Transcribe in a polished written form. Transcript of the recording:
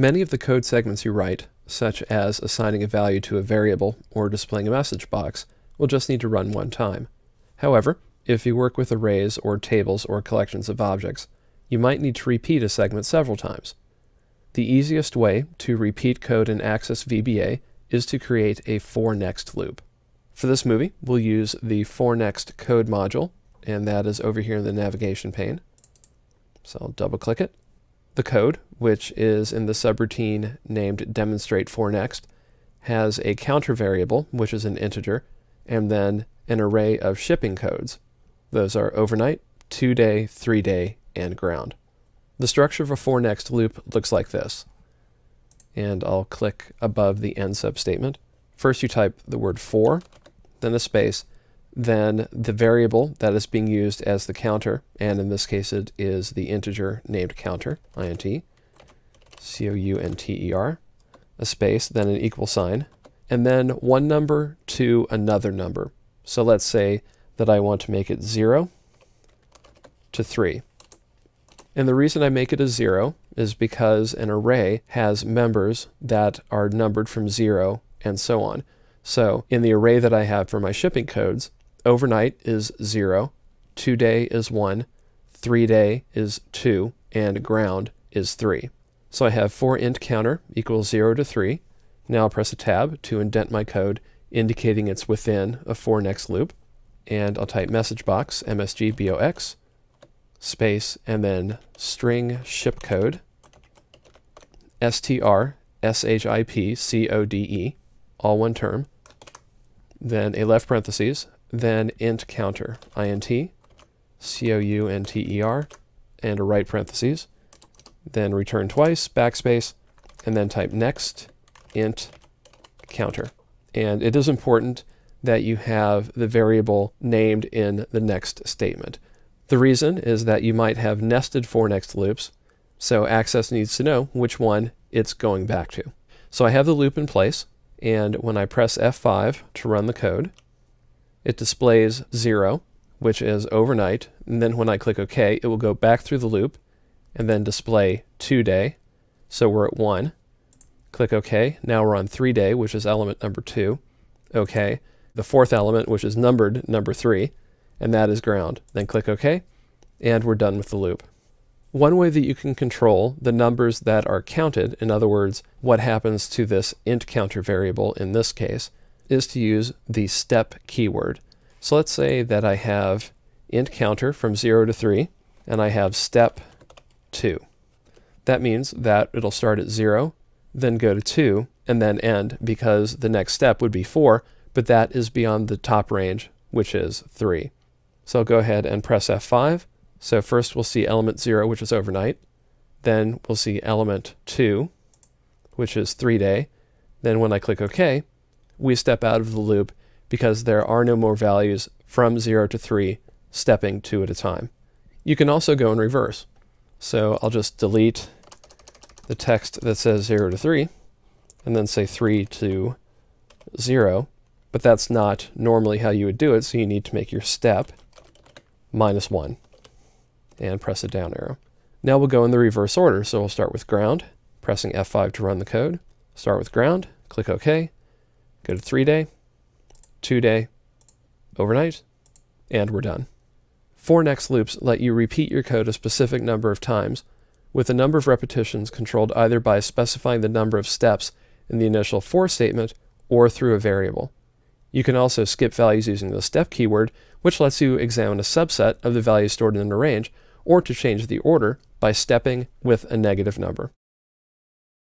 Many of the code segments you write, such as assigning a value to a variable or displaying a message box, will just need to run one time. However, if you work with arrays or tables or collections of objects, you might need to repeat a segment several times. The easiest way to repeat code in Access VBA is to create a for-next loop. For this movie, we'll use the for-next code module, and that is over here in the navigation pane. So I'll double-click it. The code, which is in the subroutine named demonstrate for next, has a counter variable, which is an integer, and then an array of shipping codes. Those are overnight, 2-day, 3-day, and ground. The structure of a for next loop looks like this. And I'll click above the end substatement. First you type the word for, then a space, then the variable that is being used as the counter, and in this case it is the integer named counter, int, counter, a space, then an equal sign, and then one number to another number. So let's say that I want to make it 0 to 3. And the reason I make it a 0 is because an array has members that are numbered from 0 and so on. So in the array that I have for my shipping codes, overnight is 0, 2-day is 1, 3-day is 2, and ground is 3. So I have for int counter equals 0 to 3. Now I'll press a tab to indent my code, indicating it's within a for next loop. And I'll type message box, msg-box, space, and then string ship code, str-ship-code, all one term, then a left parentheses, then int counter, int, counter, and a right parentheses, then return twice, backspace, and then type next int counter. And it is important that you have the variable named in the next statement. The reason is that you might have nested for next loops, so Access needs to know which one it's going back to. So I have the loop in place, and when I press F5 to run the code, it displays 0, which is overnight, and then when I click OK, it will go back through the loop and then display 2-day, so we're at 1. Click OK, now we're on 3-day, which is element number 2. OK, the fourth element, which is numbered number 3, and that is ground. Then click OK, and we're done with the loop. One way that you can control the numbers that are counted, in other words, what happens to this int counter variable in this case, is to use the step keyword. So let's say that I have int counter from 0 to 3, and I have step 2. That means that it'll start at 0, then go to 2, and then end, because the next step would be 4, but that is beyond the top range, which is 3. So I'll go ahead and press F5. So first we'll see element 0, which is overnight. Then we'll see element 2, which is 3-day. Then when I click OK, we step out of the loop because there are no more values from 0 to 3 stepping 2 at a time. You can also go in reverse. So I'll just delete the text that says 0 to 3 and then say 3 to 0, but that's not normally how you would do it, so you need to make your step -1 and press a down arrow. Now we'll go in the reverse order, so we'll start with ground, pressing F5 to run the code, start with ground, click OK, go to 3-day, 2-day, overnight, and we're done. For next loops let you repeat your code a specific number of times, with the number of repetitions controlled either by specifying the number of steps in the initial for statement or through a variable. You can also skip values using the step keyword, which lets you examine a subset of the values stored in a range, or to change the order by stepping with a negative number.